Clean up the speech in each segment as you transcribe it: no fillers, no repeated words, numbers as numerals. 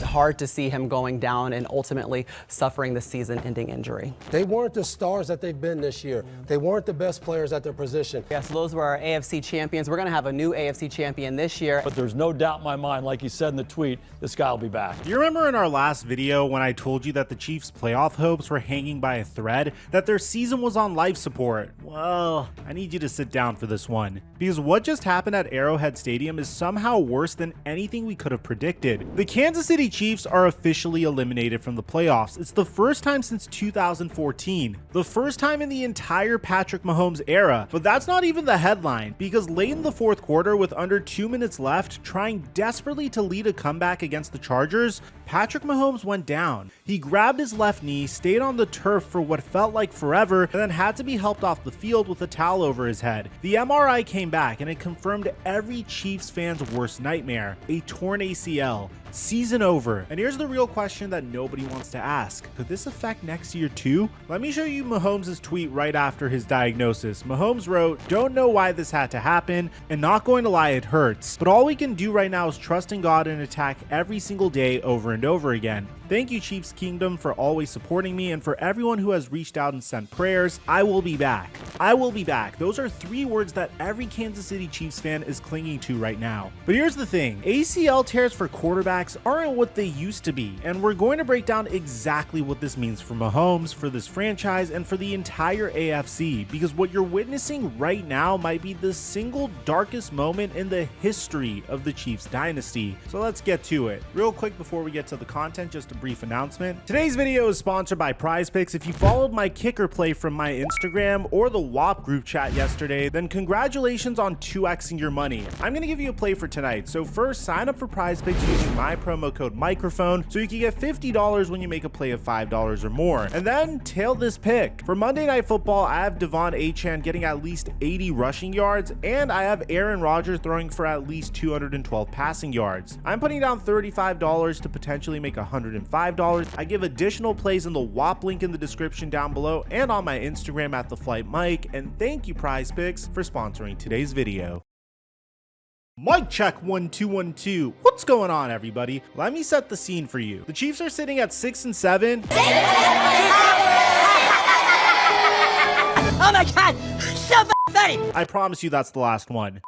Hard to see him going down and ultimately suffering the season-ending injury. They weren't the stars that they've been this year. They weren't the best players at their position. Yeah, so those were our AFC champions. We're going to have a new AFC champion this year. But there's no doubt in my mind, like you said in the tweet, this guy will be back. You remember in our last video when I told you that the Chiefs' playoff hopes were hanging by a thread, that their season was on life support? Well, I need you to sit down for this one, because what just happened at Arrowhead Stadium is somehow worse than anything we could have predicted. The Kansas City Chiefs are officially eliminated from the playoffs. It's the first time since 2014, the first time in the entire Patrick Mahomes era. But that's not even the headline, because late in the fourth quarter with under 2 minutes left, trying desperately to lead a comeback against the Chargers, Patrick Mahomes went down. He grabbed his left knee, stayed on the turf for what felt like forever, and then had to be helped off the field with a towel over his head. The MRI came back and it confirmed every Chiefs fan's worst nightmare: a torn ACL. Season over. And here's the real question that nobody wants to ask. Could this affect next year too? Let me show you Mahomes' tweet right after his diagnosis. Mahomes wrote, "Don't know why this had to happen, and not going to lie, it hurts. But all we can do right now is trust in God and attack every single day over and over again. Thank you, Chiefs Kingdom, for always supporting me, and for everyone who has reached out and sent prayers. I will be back. I will be back." Those are 3 words that every Kansas City Chiefs fan is clinging to right now. But here's the thing. ACL tears for quarterbacks aren't what they used to be, and we're going to break down exactly what this means for Mahomes, for this franchise, and for the entire AFC, because what you're witnessing right now might be the single darkest moment in the history of the Chiefs dynasty. So let's get to it. Real quick before we get to the content, just a brief announcement. Today's video is sponsored by Prize Picks. If you followed my kicker play from my Instagram or the WAP group chat yesterday, then congratulations on 2xing your money. I'm gonna give you a play for tonight. So first, sign up for Prize Picks using my promo code microphone so you can get $50 when you make a play of $5 or more. And then tail this pick. For Monday Night Football, I have Devon Achane getting at least 80 rushing yards, and I have Aaron Rodgers throwing for at least 212 passing yards. I'm putting down $35 to potentially make $105. I give additional plays in the WAP link in the description down below and on my Instagram at @TheFlightMike. And thank you, Prize Picks, for sponsoring today's video. Mic check 1 2 1 2. What's going on, everybody? Let me set the scene for you. The Chiefs are sitting at 6 and 7. Oh my god, so funny. I promise you that's the last one.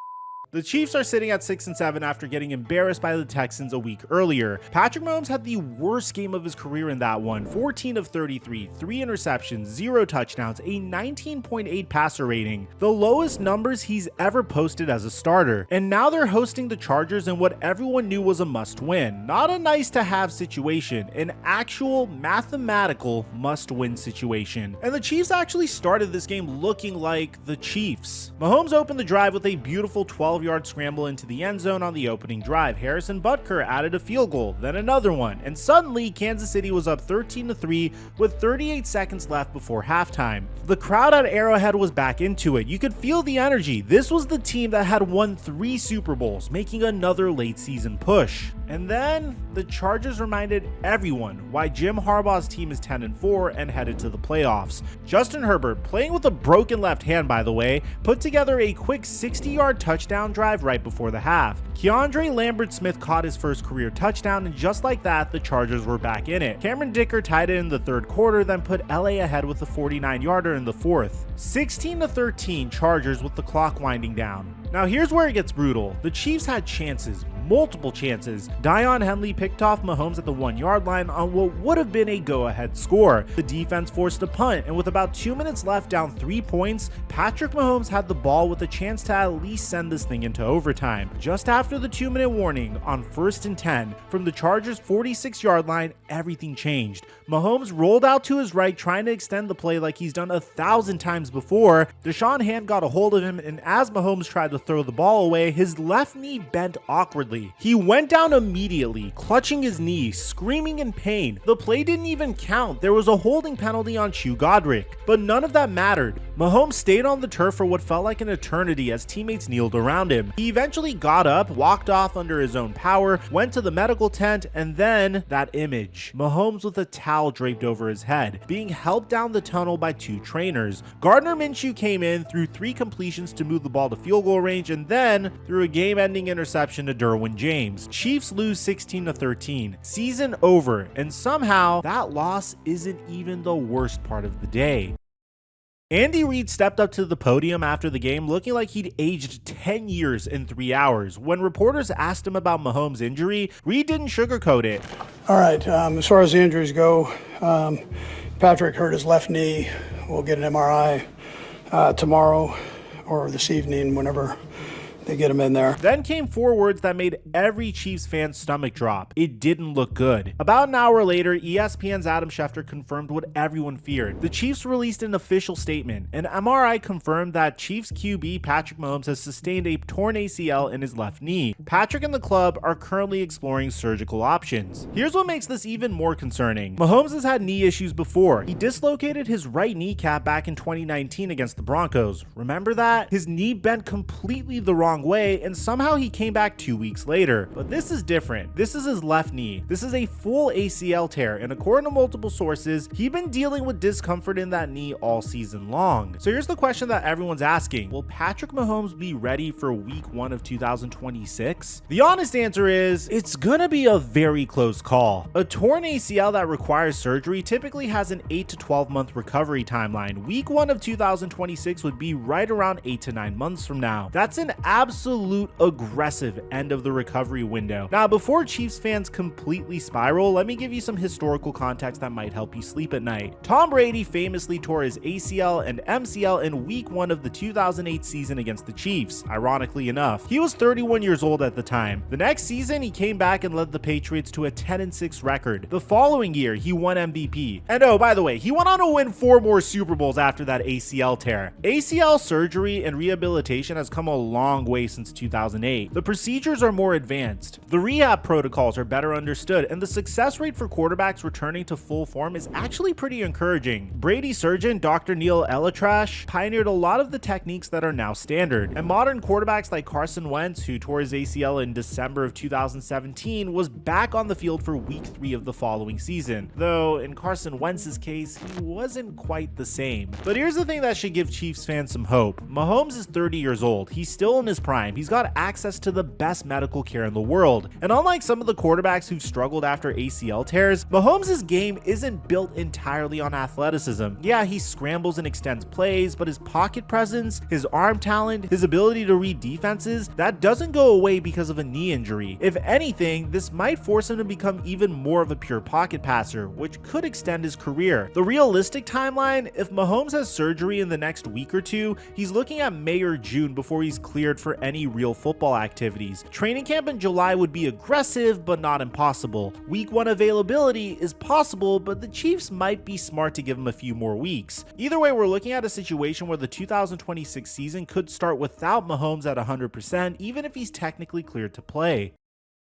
The Chiefs are sitting at 6 and 7 after getting embarrassed by the Texans a week earlier. Patrick Mahomes had the worst game of his career in that one. 14 of 33, 3 interceptions, 0 touchdowns, a 19.8 passer rating, the lowest numbers he's ever posted as a starter. And now they're hosting the Chargers in what everyone knew was a must-win. Not a nice-to-have situation, an actual mathematical must-win situation. And the Chiefs actually started this game looking like the Chiefs. Mahomes opened the drive with a beautiful 12-yard scramble into the end zone on the opening drive. Harrison Butker added a field goal, then another one, and suddenly Kansas City was up 13-3 with 38 seconds left before halftime. The crowd at Arrowhead was back into it. You could feel the energy. This was the team that had won 3 Super Bowls, making another late season push. And then the Chargers reminded everyone why Jim Harbaugh's team is 10-4 and headed to the playoffs. Justin Herbert, playing with a broken left hand by the way, put together a quick 60-yard touchdown drive right before the half. Keandre Lambert-Smith caught his first career touchdown, and just like that, the Chargers were back in it. Cameron Dicker tied it in the third quarter, then put LA ahead with a 49-yarder in the fourth. 16-13 Chargers with the clock winding down. Now here's where it gets brutal. The Chiefs had chances, multiple chances. Dion Henley picked off Mahomes at the 1-yard line on what would have been a go-ahead score. The defense forced a punt, and with about 2 minutes left down 3 points, Patrick Mahomes had the ball with a chance to at least send this thing into overtime. Just after the 2-minute warning, on 1st and 10, from the Chargers' 46-yard line, everything changed. Mahomes rolled out to his right, trying to extend the play like he's done 1,000 times before. Deshaun Hand got a hold of him, and as Mahomes tried to throw the ball away, his left knee bent awkwardly. He went down immediately, clutching his knee, screaming in pain. The play didn't even count. There was a holding penalty on Chu Godric, but none of that mattered. Mahomes stayed on the turf for what felt like an eternity as teammates kneeled around him. He eventually got up, walked off under his own power, went to the medical tent, and then that image. Mahomes with a towel draped over his head, being helped down the tunnel by 2 trainers. Gardner Minshew came in, threw 3 completions to move the ball to field goal range, and then threw a game-ending interception to Derwin Derwin James. Chiefs lose 16-13. Season over, and somehow that loss isn't even the worst part of the day. Andy Reid stepped up to the podium after the game looking like he'd aged 10 years in 3 hours. When reporters asked him about Mahomes' injury, Reid didn't sugarcoat it. All right, as far as the injuries go, Patrick hurt his left knee. We'll get an MRI tomorrow or this evening, whenever they get him in there. Then came 4 words that made every Chiefs fan's stomach drop. It didn't look good. About an hour later, ESPN's Adam Schefter confirmed what everyone feared. The Chiefs released an official statement. An MRI confirmed that Chiefs QB Patrick Mahomes has sustained a torn ACL in his left knee. Patrick and the club are currently exploring surgical options. Here's what makes this even more concerning. Mahomes has had knee issues before. He dislocated his right kneecap back in 2019 against the Broncos. Remember that? His knee bent completely the wrong way, and somehow he came back 2 weeks later. But this is different. This is his left knee. This is a full ACL tear, and according to multiple sources, he's been dealing with discomfort in that knee all season long. So here's the question that everyone's asking. Will Patrick Mahomes be ready for week 1 of 2026? The honest answer is, it's gonna be a very close call. A torn ACL that requires surgery typically has an 8 to 12 month recovery timeline. Week 1 of 2026 would be right around 8 to 9 months from now. That's an absolute aggressive end of the recovery window. Now, before Chiefs fans completely spiral, let me give you some historical context that might help you sleep at night. Tom Brady famously tore his ACL and MCL in week 1 of the 2008 season against the Chiefs. Ironically enough, he was 31 years old at the time. The next season, he came back and led the Patriots to a 10-6 record. The following year, he won MVP. And oh, by the way, he went on to win 4 more Super Bowls after that ACL tear. ACL surgery and rehabilitation has come a long way since 2008. The procedures are more advanced, the rehab protocols are better understood, and the success rate for quarterbacks returning to full form is actually pretty encouraging. Brady's surgeon, Dr. Neil Elatrash, pioneered a lot of the techniques that are now standard, and modern quarterbacks like Carson Wentz, who tore his ACL in December of 2017, was back on the field for week 3 of the following season, though in Carson Wentz's case, he wasn't quite the same. But here's the thing that should give Chiefs fans some hope. Mahomes is 30 years old. He's still in his prime. He's got access to the best medical care in the world. And unlike some of the quarterbacks who've struggled after ACL tears, Mahomes' game isn't built entirely on athleticism. Yeah, he scrambles and extends plays, but his pocket presence, his arm talent, his ability to read defenses, that doesn't go away because of a knee injury. If anything, this might force him to become even more of a pure pocket passer, which could extend his career. The realistic timeline, if Mahomes has surgery in the next week or 2, he's looking at May or June before he's cleared for any real football activities. Training camp in July would be aggressive, but not impossible. Week 1 availability is possible, but the Chiefs might be smart to give him a few more weeks. Either way, we're looking at a situation where the 2026 season could start without Mahomes at 100%, even if he's technically cleared to play.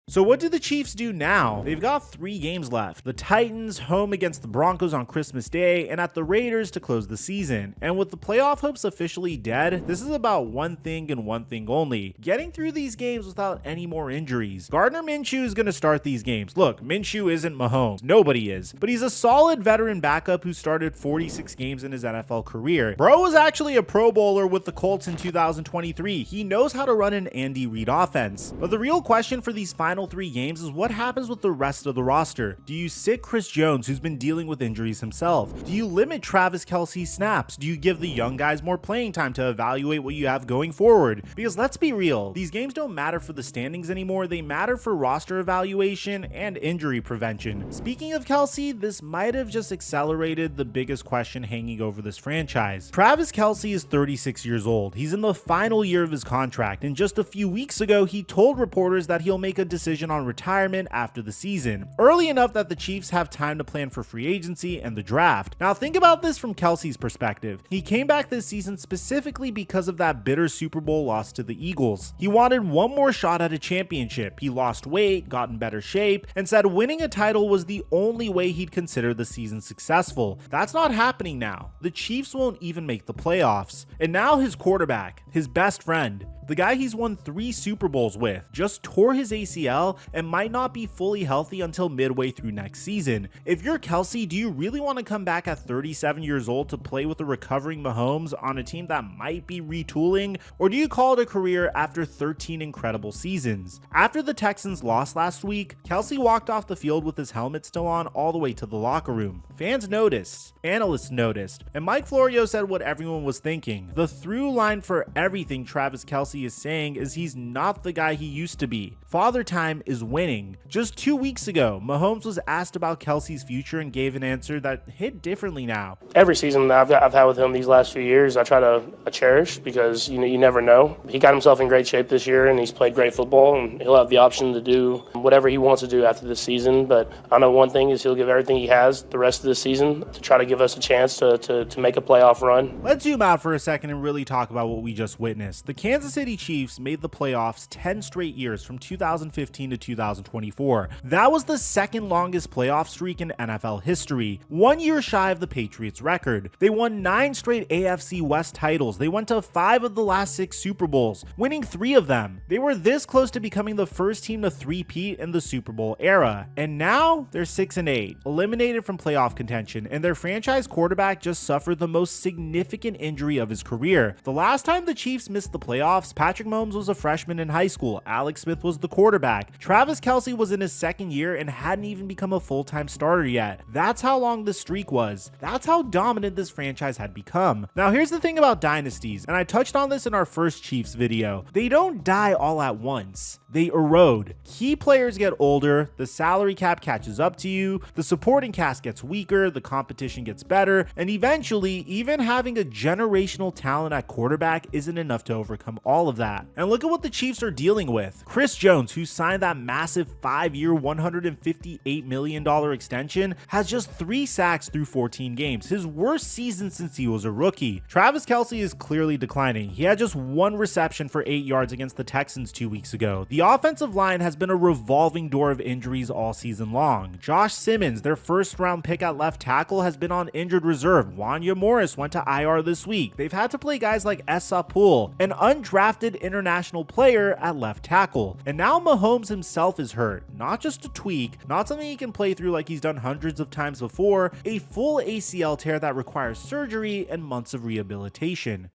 So what do the Chiefs do now? They've got 3 games left. The Titans, home against the Broncos on Christmas Day, and at the Raiders to close the season. And with the playoff hopes officially dead, this is about one thing and one thing only: getting through these games without any more injuries. Gardner Minshew is going to start these games. Look, Minshew isn't Mahomes. Nobody is. But he's a solid veteran backup who started 46 games in his NFL career. Bro was actually a Pro Bowler with the Colts in 2023. He knows how to run an Andy Reid offense. But the real question for these final 3 games is what happens with the rest of the roster. Do you sit Chris Jones, who's been dealing with injuries himself? Do you limit Travis Kelce's snaps? Do you give the young guys more playing time to evaluate what you have going forward? Because let's be real, these games don't matter for the standings anymore. They matter for roster evaluation and injury prevention. Speaking of Kelce, this might have just accelerated the biggest question hanging over this franchise. Travis Kelce is 36 years old. He's in the final year of his contract, and just a few weeks ago, he told reporters that he'll make a decision on retirement after the season, early enough that the Chiefs have time to plan for free agency and the draft. Now think about this from Kelce's perspective. He came back this season specifically because of that bitter Super Bowl loss to the Eagles. He wanted one more shot at a championship. He lost weight, got in better shape, and said winning a title was the only way he'd consider the season successful. That's not happening now. The Chiefs won't even make the playoffs. And now his quarterback, his best friend, The guy he's won 3 Super Bowls with just tore his ACL and might not be fully healthy until midway through next season. If you're Kelce, do you really want to come back at 37 years old to play with a recovering Mahomes on a team that might be retooling, or do you call it a career after 13 incredible seasons? After the Texans lost last week, Kelce walked off the field with his helmet still on all the way to the locker room. Fans noticed, analysts noticed, and Mike Florio said what everyone was thinking. The through line for everything Travis Kelce is saying is he's not the guy he used to be. Father time is winning. Just 2 weeks ago, Mahomes was asked about Kelce's future and gave an answer that hit differently now. Every season that I've had with him these last few years, I try to cherish because you never know. He got himself in great shape this year and he's played great football and he'll have the option to do whatever he wants to do after this season. But I know one thing is he'll give everything he has the rest of the season to try to give us a chance to make a playoff run. Let's zoom out for a second and really talk about what we just witnessed. The Kansas City Chiefs made the playoffs 10 straight years from 2015 to 2024. That was the second longest playoff streak in NFL history, 1 year shy of the Patriots record. They won 9 straight AFC West titles. They went to 5 of the last 6 Super Bowls, winning 3 of them. They were this close to becoming the first team to three-peat in the Super Bowl era. And now they're 6-8, eliminated from playoff contention, and their franchise quarterback just suffered the most significant injury of his career. The last time the Chiefs missed the playoffs, Patrick Mahomes was a freshman in high school. Alex Smith was the quarterback. Travis Kelce was in his second year and hadn't even become a full-time starter yet. That's how long the streak was. That's how dominant this franchise had become. Now here's the thing about dynasties, and I touched on this in our first Chiefs video. They don't die all at once. They erode. Key players get older, the salary cap catches up to you, the supporting cast gets weaker, the competition gets better, and eventually, even having a generational talent at quarterback isn't enough to overcome all of that. And look at what the Chiefs are dealing with. Chris Jones, who signed that massive 5-year, $158 million extension, has just 3 sacks through 14 games, his worst season since he was a rookie. Travis Kelce is clearly declining. He had just 1 reception for 8 yards against the Texans 2 weeks ago. The offensive line has been a revolving door of injuries all season long. Josh Simmons, their first-round pick at left tackle, has been on injured reserve. Wanya Morris went to IR this week. They've had to play guys like Essa Poole, an undrafted international player, at left tackle. And now Mahomes himself is hurt. Not just a tweak, not something he can play through like he's done hundreds of times before, a full ACL tear that requires surgery and months of rehabilitation.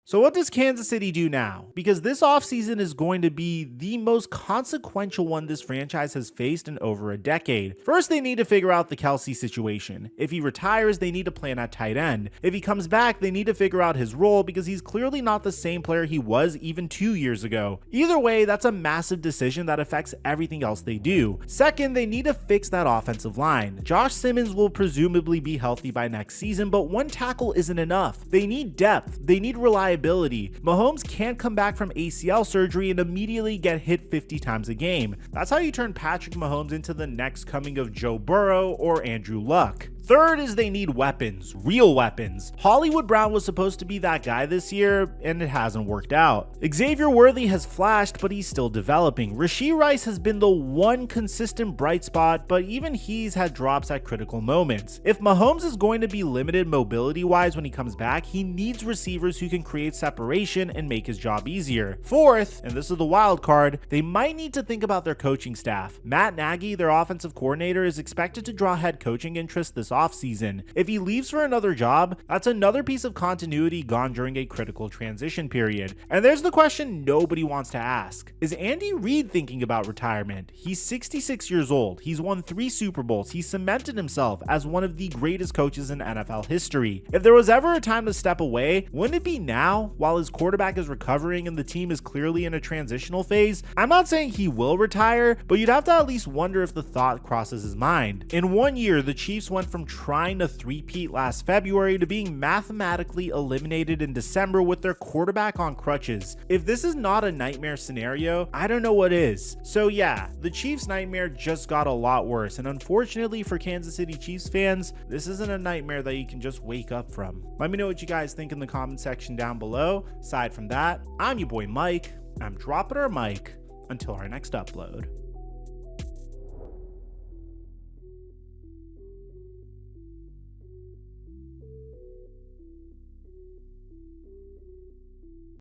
So what does Kansas City do now? Because this offseason is going to be the most consequential one this franchise has faced in over a decade. First, they need to figure out the Kelce situation. If he retires, they need to plan at tight end. If he comes back, they need to figure out his role because he's clearly not the same player he was even 2 years ago. Either way, that's a massive decision that affects everything else they do. Second, they need to fix that offensive line. Josh Simmons will presumably be healthy by next season, but 1 tackle isn't enough. They need depth. They need reliability. Mahomes can't come back from ACL surgery and immediately get hit 50 times a game. That's how you turn Patrick Mahomes into the next coming of Joe Burrow or Andrew Luck. Third is they need weapons, real weapons. Hollywood Brown was supposed to be that guy this year, and it hasn't worked out. Xavier Worthy has flashed, but he's still developing. Rashee Rice has been the one consistent bright spot, but even he's had drops at critical moments. If Mahomes is going to be limited mobility-wise when he comes back, he needs receivers who can create separation and make his job easier. Fourth, and this is the wild card, they might need to think about their coaching staff. Matt Nagy, their offensive coordinator, is expected to draw head coaching interest this offseason. If he leaves for another job, that's another piece of continuity gone during a critical transition period. And there's the question nobody wants to ask. Is Andy Reid thinking about retirement? He's 66 years old. He's won 3 Super Bowls. He's cemented himself as one of the greatest coaches in NFL history. If there was ever a time to step away, wouldn't it be now, while his quarterback is recovering and the team is clearly in a transitional phase? I'm not saying he will retire, but you'd have to at least wonder if the thought crosses his mind. In 1 year, the Chiefs went from trying to three-peat last February to being mathematically eliminated in December with their quarterback on crutches. If this is not a nightmare scenario, I don't know what is. So yeah, the Chiefs' nightmare just got a lot worse, and unfortunately for Kansas City Chiefs fans, this isn't a nightmare that you can just wake up from. Let me know what you guys think in the comment section down below. Aside from that, I'm your boy Mike. I'm dropping our mic until our next upload.